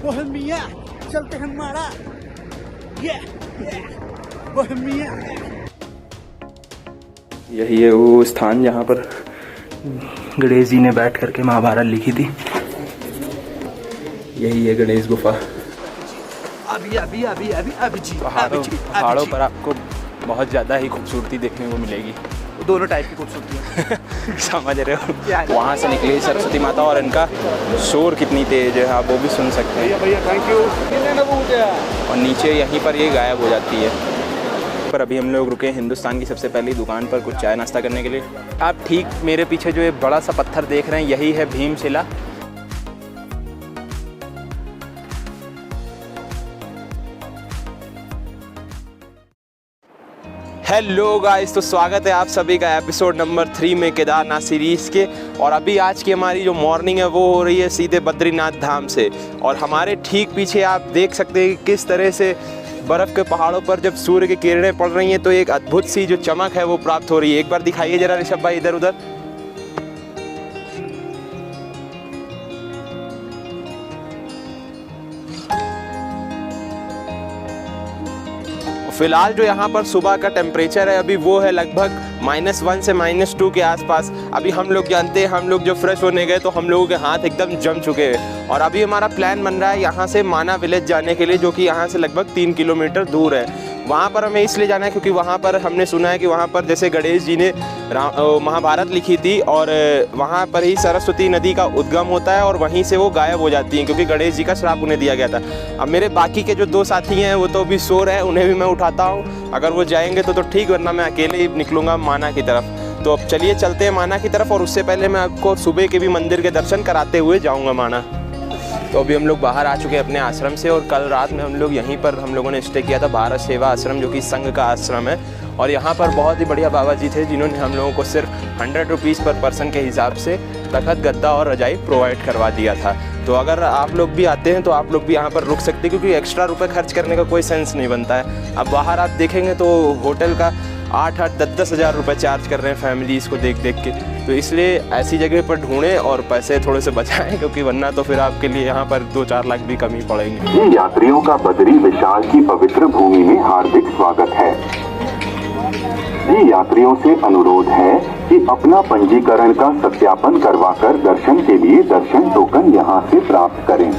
Bohemia चलते हैं माड़ा। बोहेमिया। यही है वो स्थान जहाँ पर गणेश जी ने बैठ करके महाभारत लिखी थी। यही है गणेश गुफा। अभी जी पहाड़ों पर आपको बहुत ज़्यादा ही खूबसूरती देखने को मिलेगी। दोनों टाइप की खूबसूरती है। समझ रहे हो। वहाँ से निकली सरस्वती माता और इनका शोर कितनी तेज है आप वो भी सुन सकते हैं। भैया थैंक यू। और नीचे यहीं पर ये गायब हो जाती है। पर अभी हम लोग रुके हिंदुस्तान की सबसे पहली दुकान पर कुछ चाय नाश्ता करने के लिए। आप ठीक मेरे पीछे जो ये बड़ा सा पत्थर देख रहे हैं यही है भीमशिला। हेलो गाइस, तो स्वागत है आप सभी का एपिसोड नंबर 3 में केदारनाथ सीरीज़ के। और अभी आज की हमारी जो मॉर्निंग है वो हो रही है सीधे बद्रीनाथ धाम से। और हमारे ठीक पीछे आप देख सकते हैं कि किस तरह से बर्फ़ के पहाड़ों पर जब सूर्य की किरणें पड़ रही हैं तो एक अद्भुत सी जो चमक है वो प्राप्त हो रही है। एक बार दिखाइए जरा ऋषभ भाई इधर उधर। फिलहाल जो यहाँ पर सुबह का टेम्परेचर है अभी वो है लगभग -1 से -2 के आसपास। अभी हम लोग जानते हैं, हम लोग जो फ्रेश होने गए तो हम लोगों के हाथ एकदम जम चुके हैं। और अभी हमारा प्लान बन रहा है यहाँ से माना विलेज जाने के लिए, जो कि यहाँ से लगभग 3 किलोमीटर दूर है। वहाँ पर हमें इसलिए जाना है क्योंकि वहाँ पर हमने सुना है कि वहाँ पर जैसे गणेश जी ने महाभारत लिखी थी और वहाँ पर ही सरस्वती नदी का उद्गम होता है और वहीं से वो गायब हो जाती हैं क्योंकि गणेश जी का श्राप उन्हें दिया गया था। अब मेरे बाकी के जो 2 साथी हैं वो तो अभी सो रहे हैं, उन्हें भी मैं उठाता हूँ। अगर वो जाएंगे तो ठीक, वरना मैं अकेले ही निकलूँगा माना की तरफ। तो अब चलिए चलते हैं माना की तरफ। और उससे पहले मैं आपको सुबह के भी मंदिर के दर्शन कराते हुए जाऊँगा माना। तो अभी हम लोग बाहर आ चुके हैं अपने आश्रम से और कल रात में हम लोग यहीं पर हम लोगों ने स्टे किया था, भारत सेवा आश्रम, जो कि संघ का आश्रम है। और यहाँ पर बहुत ही बढ़िया बाबा जी थे जिन्होंने हम लोगों को सिर्फ 100 रुपीज़ पर पर्सन के हिसाब से तख्त, गद्दा और रजाई प्रोवाइड करवा दिया था। तो अगर आप लोग भी आते हैं तो आप लोग भी यहाँ पर रुक सकते हैं क्योंकि एक्स्ट्रा रुपये खर्च करने का कोई सेंस नहीं बनता है। अब बाहर आप देखेंगे तो होटल का 8-10 हज़ार रुपये चार्ज कर रहे हैं फैमिलीज़ को देख देख के। तो इसलिए ऐसी जगह पर ढूंढें और पैसे थोड़े से बचाएं क्योंकि वरना तो फिर आपके लिए यहाँ पर 2-4 लाख भी कम ही पड़ेंगे। ये यात्रियों का बद्री विशाल की पवित्र भूमि में हार्दिक स्वागत है। ये यात्रियों से अनुरोध है कि अपना पंजीकरण का सत्यापन करवाकर दर्शन के लिए दर्शन टोकन यहाँ से प्राप्त करें।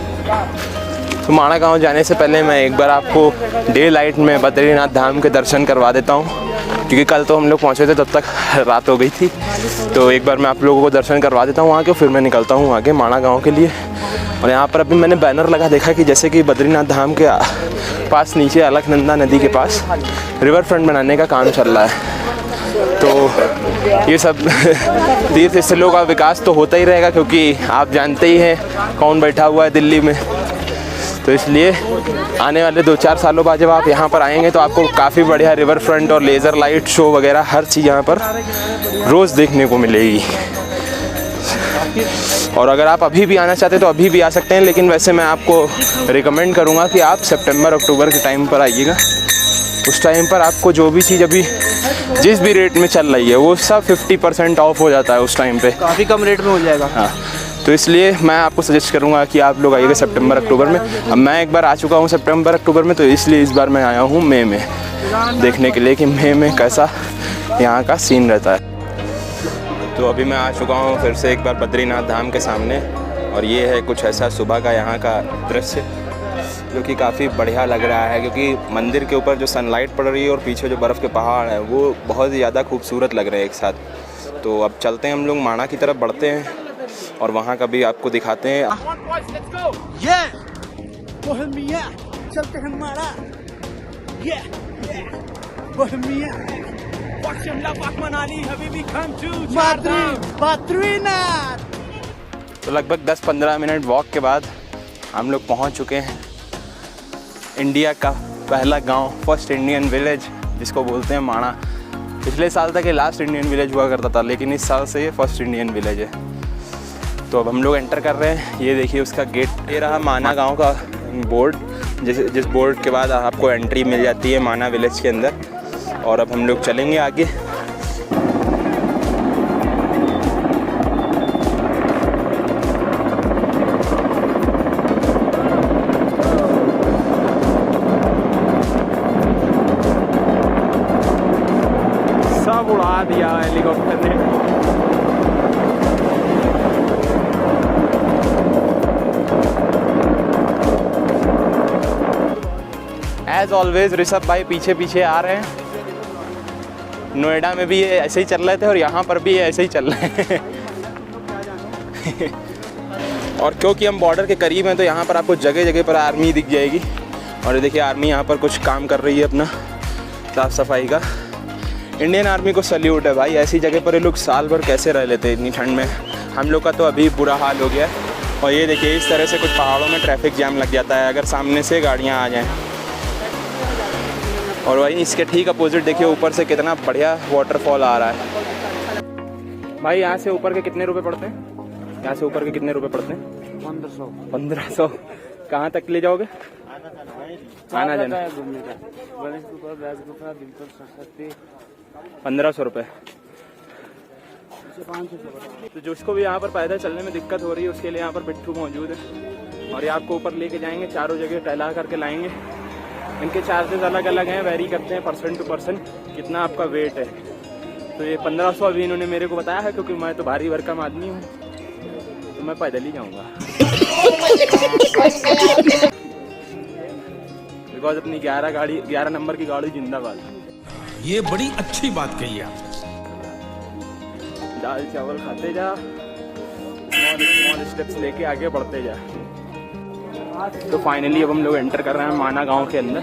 तो माणा गांव जाने से पहले मैं एक बार आपको डे लाइट में बद्रीनाथ धाम के दर्शन करवा देता हूँ क्योंकि कल तो हम लोग पहुँचे थे तब तक रात हो गई थी। तो एक बार मैं आप लोगों को दर्शन करवा देता हूँ वहाँ के, फिर मैं निकलता हूँ आगे माणा गांव के लिए। और यहाँ पर अभी मैंने बैनर लगा देखा कि जैसे कि बद्रीनाथ धाम के पास नीचे अलकनंदा नदी के पास रिवर फ्रंट बनाने का काम चल रहा है। तो ये सब तीर्थ स्थलों का विकास तो होता ही रहेगा क्योंकि आप जानते ही हैं कौन बैठा हुआ है दिल्ली में। तो इसलिए आने वाले 2-4 सालों बाद जब आप यहाँ पर आएंगे तो आपको काफ़ी बढ़िया रिवर फ्रंट और लेज़र लाइट शो वगैरह हर चीज़ यहाँ पर रोज़ देखने को मिलेगी। और अगर आप अभी भी आना चाहते हैं तो अभी भी आ सकते हैं, लेकिन वैसे मैं आपको रिकमेंड करूँगा कि आप सितंबर-अक्टूबर के टाइम पर आइएगा। उस टाइम पर आपको जो भी चीज़ अभी जिस भी रेट में चल रही है वो सब 50% ऑफ हो जाता है उस टाइम पे, काफ़ी कम रेट में हो जाएगा। हाँ, तो इसलिए मैं आपको सजेस्ट करूंगा कि आप लोग आइएगा सितंबर-अक्टूबर में। अब मैं एक बार आ चुका हूँ सितंबर-अक्टूबर में, तो इसलिए इस बार मैं आया हूँ मई में देखने के लिए कि मई में कैसा यहाँ का सीन रहता है। तो अभी मैं आ चुका हूँ फिर से एक बार बद्रीनाथ धाम के सामने और ये है कुछ ऐसा सुबह का यहाँ का दृश्य जो कि काफ़ी बढ़िया लग रहा है क्योंकि मंदिर के ऊपर जो सनलाइट पड़ रही है और पीछे जो बर्फ़ के पहाड़ हैं वो बहुत ही ज़्यादा खूबसूरत लग रहे हैं एक साथ। तो अब चलते हैं हम लोग माणा की तरफ बढ़ते हैं और वहाँ का भी आपको दिखाते हैं। बोहेमिया चलते हैं माड़ा। बोहेमिया बद्रीनाथ। तो लगभग 10-15 मिनट वॉक के बाद हम लोग पहुँच चुके हैं इंडिया का पहला गांव, फर्स्ट इंडियन विलेज जिसको बोलते हैं माणा। पिछले साल तक ये लास्ट इंडियन विलेज हुआ करता था, लेकिन इस साल से ये फर्स्ट इंडियन विलेज है। तो अब हम लोग एंटर कर रहे हैं। ये देखिए उसका गेट, ये रहा माना गांव का बोर्ड, जिस बोर्ड के बाद आपको एंट्री मिल जाती है माना विलेज के अंदर। और अब हम लोग चलेंगे आगे। उड़ा दिया हेलीकॉप्टर ने। एज ऑलवेज ऋषभ भाई पीछे पीछे आ रहे हैं। नोएडा में भी ये ऐसे ही चल रहे थे और यहाँ पर भी ये ऐसे ही चल रहे हैं। और क्योंकि हम बॉर्डर के करीब हैं तो यहाँ पर आपको जगह जगह पर आर्मी दिख जाएगी। और ये देखिए आर्मी यहाँ पर कुछ काम कर रही है अपना साफ़ सफाई का। इंडियन आर्मी को सल्यूट है भाई, ऐसी जगह पर ये लोग साल भर कैसे रह लेते हैं इतनी ठंड में। हम लोग का तो अभी बुरा हाल हो गया है। और ये देखिए इस तरह से कुछ पहाड़ों में ट्रैफिक जाम लग जाता है अगर सामने से गाड़ियाँ आ जाएँ। और वहीं इसके ठीक अपोजिट देखिए ऊपर से कितना बढ़िया वाटरफॉल आ रहा है। भाई यहाँ से ऊपर के कितने रुपए पड़ते हैं? यहाँ से ऊपर के कितने रुपए पड़ते हैं? 1500। कहाँ तक ले जाओगे? आना जाना 1500 रुपये। तो जिसको भी यहाँ पर पैदल चलने में दिक्कत हो रही है उसके लिए यहाँ पर बिट्ठू मौजूद है और ये आपको ऊपर लेके जाएंगे, चारों जगह टहला करके लाएंगे। इनके चार्जेस अलग अलग हैं, वेरी करते हैं पर्सन टू पर्सन कितना आपका वेट है। तो ये 1500 अभी इन्होंने मेरे को बताया है क्योंकि मैं तो भारी भरकम आदमी हूँ तो मैं पैदल ही जाऊँगा। बिकॉज अपनी 11 नंबर की गाड़ी जिंदाबाद। ये बड़ी अच्छी बात कही आप। दाल चावल खाते जा, स्मॉल स्टेप्स लेके आगे बढ़ते जा। तो फाइनली अब हम लोग एंटर कर रहे हैं माना गांव के अंदर।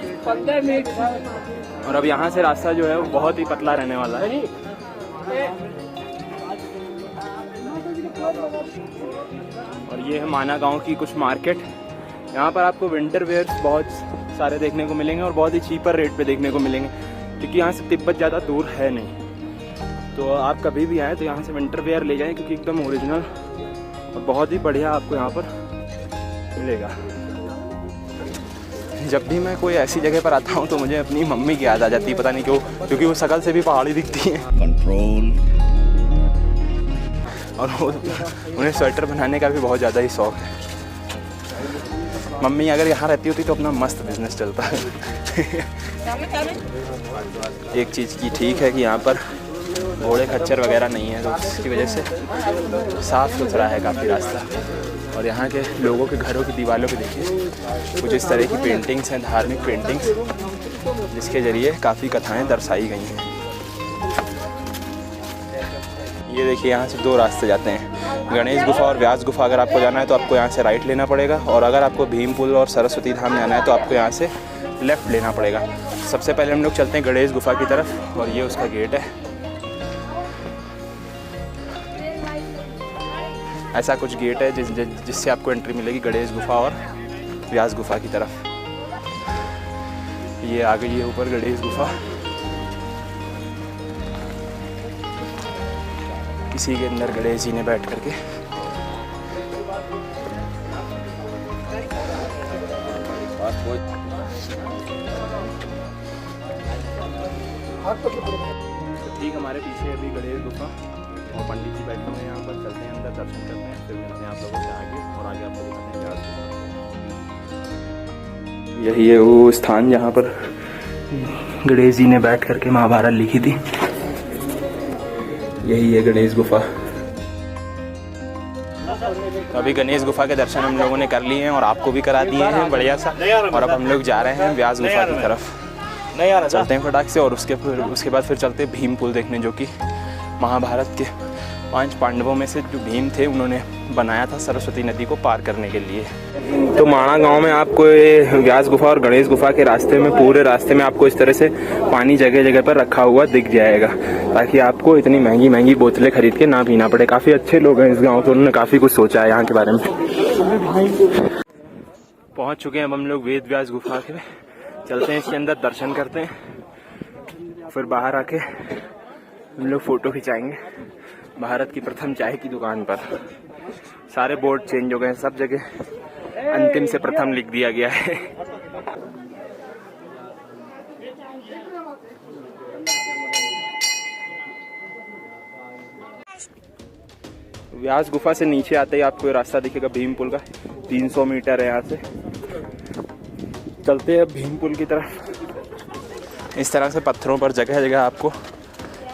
और अब यहाँ से रास्ता जो है वो बहुत ही पतला रहने वाला है। और ये है माना गांव की कुछ मार्केट। यहाँ पर आपको विंटर वेयर्स बहुत सारे देखने को मिलेंगे और बहुत ही चीपर रेट पे देखने को मिलेंगे क्योंकि यहाँ से तिब्बत ज़्यादा दूर है नहीं। तो आप कभी भी आए तो यहाँ से विंटर वेयर ले जाएं क्योंकि एकदम ओरिजिनल और बहुत ही बढ़िया आपको यहाँ पर मिलेगा। जब भी मैं कोई ऐसी जगह पर आता हूँ तो मुझे अपनी मम्मी की याद आ जाती है, पता नहीं क्यों, क्योंकि वो शकल से भी पहाड़ी दिखती है। कंट्रोल। और उन्हें स्वेटर बनाने का भी बहुत ज़्यादा ही शौक है। मम्मी अगर यहाँ रहती होती तो अपना मस्त बिजनेस चलता है। एक चीज़ की ठीक है कि यहाँ पर घोड़े खच्चर वगैरह नहीं है तो उसकी वजह से साफ़ सुथरा है काफ़ी रास्ता। और यहाँ के लोगों के घरों की दीवारों पे देखिए कुछ इस तरह की पेंटिंग्स हैं, धार्मिक पेंटिंग्स, जिसके ज़रिए काफ़ी कथाएं दर्शाई गई हैं। ये देखिए यहाँ से 2 रास्ते जाते हैं, गणेश गुफा और व्यास गुफा। अगर आपको जाना है तो आपको यहाँ से राइट लेना पड़ेगा और अगर आपको भीम पुल और सरस्वती धाम जाना है तो आपको यहाँ से लेफ़्ट लेना पड़ेगा। सबसे पहले हम लोग चलते हैं गणेश गुफा की तरफ और ये उसका गेट है। ऐसा कुछ गेट है जिससे आपको एंट्री मिलेगी गणेश गुफा और व्यास गुफा की तरफ। ये आ गई है ऊपर गणेश गुफा। इसी के अंदर गणेश जी ने बैठ करके ठीक हमारे पीछे अभी गणेश गुफा और पंडित जी बैठे हुए हैं यहाँ पर। चलते हैं अंदर, दर्शन करते हैं, फिर मिलते हैं आप लोगों से आगे और आगे आप लोग दिखाते हैं। यही है वो स्थान जहाँ पर गणेश जी ने बैठ करके महाभारत लिखी थी। यही है गणेश गुफा। तो अभी गणेश गुफा के दर्शन हम लोगों ने कर लिए हैं और आपको भी करा दिए हैं बढ़िया सा। और अब हम लोग जा रहे हैं व्यास गुफा की तरफ। चलते हैं फटाक से और उसके बाद फिर चलते हैं भीम पुल देखने, जो कि महाभारत के 5 पांडवों में से जो भीम थे उन्होंने बनाया था सरस्वती नदी को पार करने के लिए। तो माणा गांव में आपको ये व्यास गुफा और गणेश गुफा के रास्ते में, पूरे रास्ते में आपको इस तरह से पानी जगह जगह पर रखा हुआ दिख जाएगा ताकि आपको इतनी महंगी महंगी बोतलें खरीद के ना पीना पड़े। काफ़ी अच्छे लोग हैं इस गाँव के, उन्होंने काफ़ी कुछ सोचा है यहाँ के बारे में। पहुँच चुके हैं अब हम लोग वेद व्यास गुफा के। चलते हैं इसके अंदर, दर्शन करते हैं, फिर बाहर आके हम लोग फ़ोटो खिंचाएंगे भारत की प्रथम चाय की दुकान पर। सारे बोर्ड चेंज हो गए हैं, सब जगह अंतिम से प्रथम लिख दिया गया है। व्यास गुफा से नीचे आते ही आपको ये रास्ता दिखेगा भीम पुल का। 300 मीटर है यहाँ से। चलते हैं भीम पुल की तरफ। इस तरह से पत्थरों पर जगह जगह आपको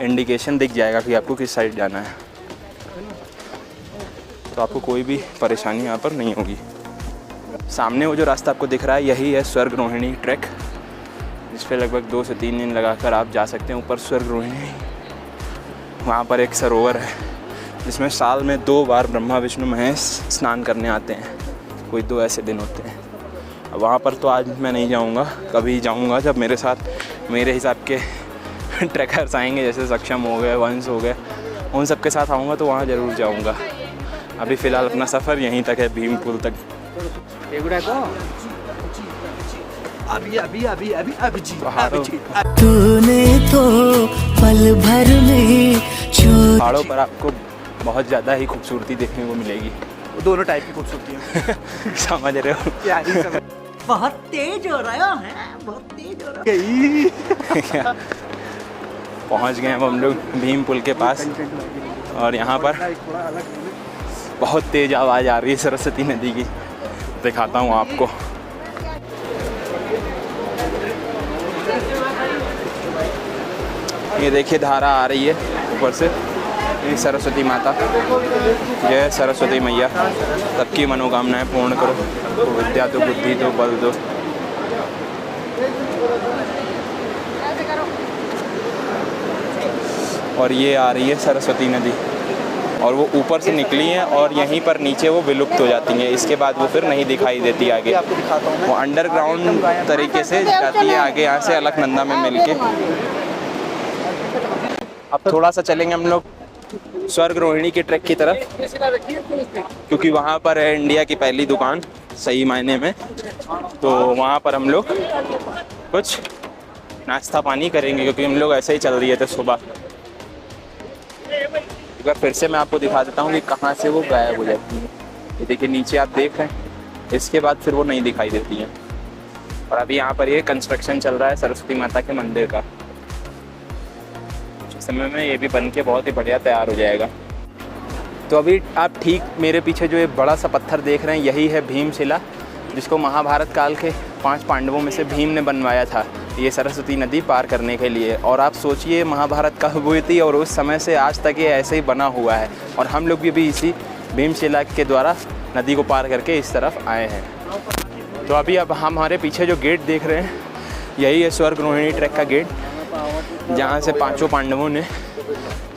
इंडिकेशन दिख जाएगा कि आपको किस साइड जाना है, तो आपको कोई भी परेशानी यहाँ पर नहीं होगी। सामने वो जो रास्ता आपको दिख रहा है यही है स्वर्ग रोहिणी ट्रैक, जिस पे लगभग 2 से 3 दिन लगाकर आप जा सकते हैं ऊपर स्वर्ग रोहिणी। वहाँ पर एक सरोवर है जिसमें साल में 2 बार ब्रह्मा विष्णु महेश स्नान करने आते हैं, कोई 2 ऐसे दिन होते हैं। अब वहाँ पर तो आज मैं नहीं जाऊँगा, कभी जाऊँगा जब मेरे साथ मेरे हिसाब के ट्रैकर्स आएंगे, जैसे सक्षम हो गए, वंश हो गए, उन सब के साथ आऊँगा तो वहाँ ज़रूर जाऊँगा। अभी फ़िलहाल अपना सफ़र यहीं तक है, भीम पुल तक। तूने तो पल भर में पहाड़ों पर आपको बहुत ज़्यादा ही खूबसूरती देखने को मिलेगी। दोनों टाइप की खूबसूरती है। समझ रहे हो? बहुत तेज हो रहा है, बहुत तेज हो रहा है। पहुंच गए हम लोग भीम पुल के पास, और यहाँ पर बहुत तेज़ आवाज़ आ रही है सरस्वती नदी की, दिखाता हूँ आपको। ये देखिए धारा आ रही है ऊपर से, ये सरस्वती माता, जय सरस्वती मैया, सबकी मनोकामनाएं पूर्ण करो, तो विद्या दो, बुद्धि दो, बल दो। और ये आ रही है सरस्वती नदी, और वो ऊपर से निकली हैं और यहीं पर नीचे वो विलुप्त हो जाती हैं। इसके बाद वो फिर नहीं दिखाई देती आगे, वो अंडरग्राउंड तरीके से जाती है आगे, यहाँ से अलकनंदा में मिलके। अब थोड़ा सा चलेंगे हम लोग स्वर्ग रोहिणी के ट्रैक की तरफ, क्योंकि वहाँ पर है इंडिया की पहली दुकान सही मायने में, तो वहाँ पर हम लोग कुछ नाश्ता पानी करेंगे, क्योंकि हम लोग ऐसे ही चल रहे थे सुबह। एक बार फिर से मैं आपको दिखा देता हूँ कि कहाँ से वो गायब हो जाती है। ये देखिए नीचे आप देख रहे हैं, इसके बाद फिर वो नहीं दिखाई देती हैं। और अभी यहाँ पर ये कंस्ट्रक्शन चल रहा है सरस्वती माता के मंदिर का, समय में ये भी बन के बहुत ही बढ़िया तैयार हो जाएगा। तो अभी आप ठीक मेरे पीछे जो ये बड़ा सा पत्थर देख रहे हैं, यही है भीमशिला, जिसको महाभारत काल के 5 पांडवों में से भीम ने बनवाया था ये सरस्वती नदी पार करने के लिए। और आप सोचिए महाभारत कब हुई थी, और उस समय से आज तक ये ऐसे ही बना हुआ है, और हम लोग भी इसी भीमशिला के द्वारा नदी को पार करके इस तरफ आए हैं। तो अभी अब हमारे पीछे जो गेट देख रहे हैं, यही है स्वर्ग रोहिणी ट्रैक का गेट, जहाँ से 5 पांडवों ने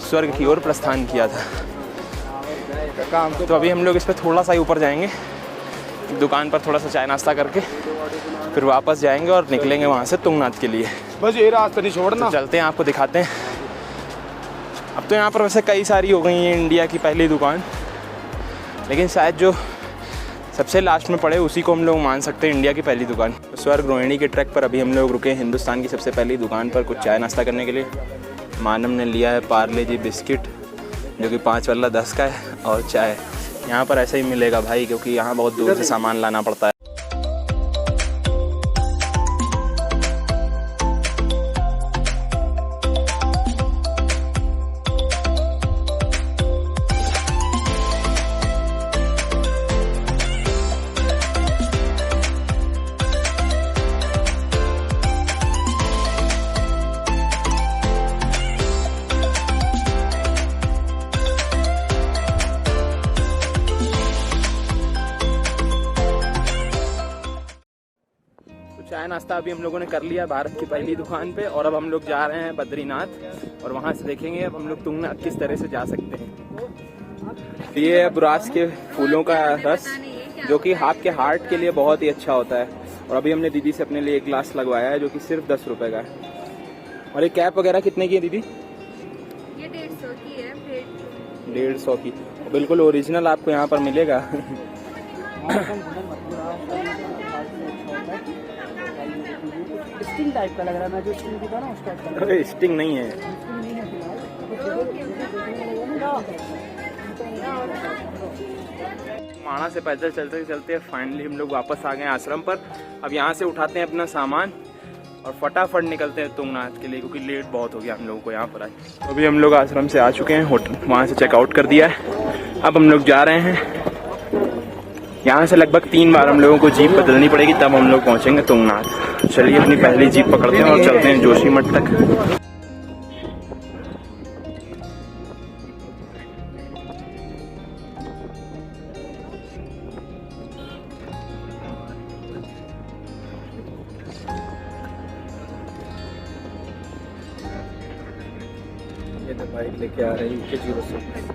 स्वर्ग की ओर प्रस्थान किया था। तो अभी हम लोग इस पर थोड़ा सा ही ऊपर जाएंगे, दुकान पर थोड़ा सा चाय नाश्ता करके फिर वापस जाएंगे और निकलेंगे वहाँ से तुंगनाथ के लिए। बस ये रास्ता नहीं छोड़ना। तो चलते हैं, आपको दिखाते हैं। अब तो यहाँ पर वैसे कई सारी हो गई हैं इंडिया की पहली दुकान, लेकिन शायद जो सबसे लास्ट में पड़े उसी को हम लोग मान सकते हैं इंडिया की पहली दुकान। स्वर्ग रोहिणी के ट्रैक पर अभी हम लोग रुके हिंदुस्तान की सबसे पहली दुकान पर कुछ चाय नाश्ता करने के लिए। मानव ने लिया है पार्ले जी बिस्किट, जो कि 5 वाला 10 का है, और चाय यहाँ पर ऐसे ही मिलेगा भाई, क्योंकि यहाँ बहुत दूर से सामान लाना पड़ता है। चाय नाश्ता अभी हम लोगों ने कर लिया भारत की पहली दुकान पे, और अब हम लोग जा रहे हैं बद्रीनाथ, और वहाँ से देखेंगे अब हम लोग तुंगनाथ किस तरह से जा सकते हैं। ये है बुरास के फूलों का रस, जो कि आपके हार्ट के लिए बहुत ही अच्छा होता है। और अभी हमने दीदी से अपने लिए एक ग्लास लगवाया है, जो कि सिर्फ 10 रुपए का है। और ये कैप वगैरह कितने की है दीदी? ये 150 की है। 150 की, बिल्कुल ओरिजिनल आपको यहाँ पर मिलेगा। स्टिंग टाइप का लग रहा है, मैं जो स्टिंग दिखा ना उस टाइप का। अरे स्टिंग नहीं है। माणा से पैदल चलते चलते फाइनली हम लोग वापस आ गए आश्रम पर। अब यहाँ से उठाते हैं अपना सामान और फटाफट निकलते हैं तुंगनाथ के लिए, क्योंकि लेट बहुत हो गया हम लोगों को यहाँ पर आए। तो अभी हम लोग आश्रम से आ चुके हैं, होटल वहाँ से चेकआउट कर दिया है। अब हम लोग जा रहे हैं, यहाँ से लगभग 3 बार हम लोगों को जीप बदलनी पड़ेगी, तब हम लोग पहुँचेंगे तुंगनाथ। चलिए अपनी पहली जीप पकड़ते हैं और चलते हैं जोशीमठ तक। बाइक लेके आ रही है 06।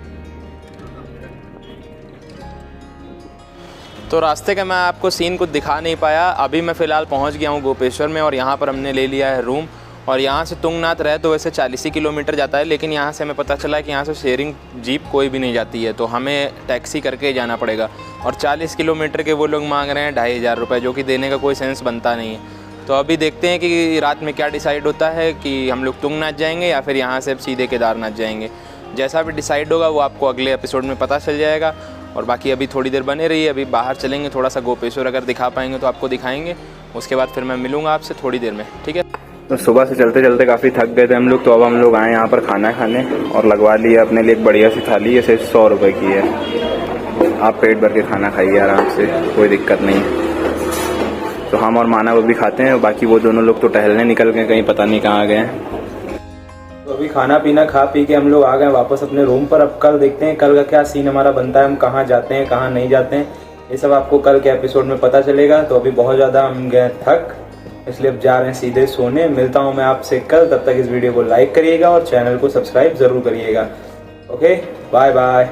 तो रास्ते का मैं आपको सीन कुछ दिखा नहीं पाया। अभी मैं फ़िलहाल पहुंच गया हूं गोपेश्वर में और यहां पर हमने ले लिया है रूम। और यहां से तुंगनाथ रहे तो वैसे 40 ही किलोमीटर जाता है, लेकिन यहां से हमें पता चला कि यहां से शेयरिंग जीप कोई भी नहीं जाती है, तो हमें टैक्सी करके जाना पड़ेगा। और 40 किलोमीटर के वो लोग मांग रहे हैं 2500 रुपये, जो कि देने का कोई सेंस बनता नहीं है। तो अभी देखते हैं कि रात में क्या डिसाइड होता है कि हम लोग तुंगनाथ जाएंगे या फिर यहाँ से सीधे केदारनाथ जाएंगे। जैसा भी डिसाइड होगा वो आपको अगले एपिसोड में पता चल जाएगा। और बाकी अभी थोड़ी देर बने रहिए, अभी बाहर चलेंगे, थोड़ा सा गोपेश्वर अगर दिखा पाएंगे तो आपको दिखाएंगे। उसके बाद फिर मैं मिलूँगा आपसे थोड़ी देर में, ठीक है। तो सुबह से चलते चलते काफ़ी थक गए थे हम लोग, तो अब हम लोग आए यहाँ पर खाना खाने और लगवा लिया अपने लिए एक बढ़िया सी थाली। ये सिर्फ 100 रुपये की है। आप पेट भर के खाना खाइए आराम से, कोई दिक्कत नहीं है। तो हम और मानव अभी खाते हैं, बाकी वो दोनों लोग तो टहलने निकल गए, कहीं पता नहीं कहाँ गए हैं। तो अभी खाना पीना खा पी के हम लोग आ गए वापस अपने रूम पर। अब कल देखते हैं कल का क्या सीन हमारा बनता है, हम कहाँ जाते हैं कहाँ नहीं जाते हैं, ये सब आपको कल के एपिसोड में पता चलेगा। तो अभी बहुत ज़्यादा हम गए थक, इसलिए अब जा रहे हैं सीधे सोने। मिलता हूँ मैं आपसे कल, तब तक इस वीडियो को लाइक करिएगा और चैनल को सब्सक्राइब ज़रूर करिएगा। Okay, bye bye.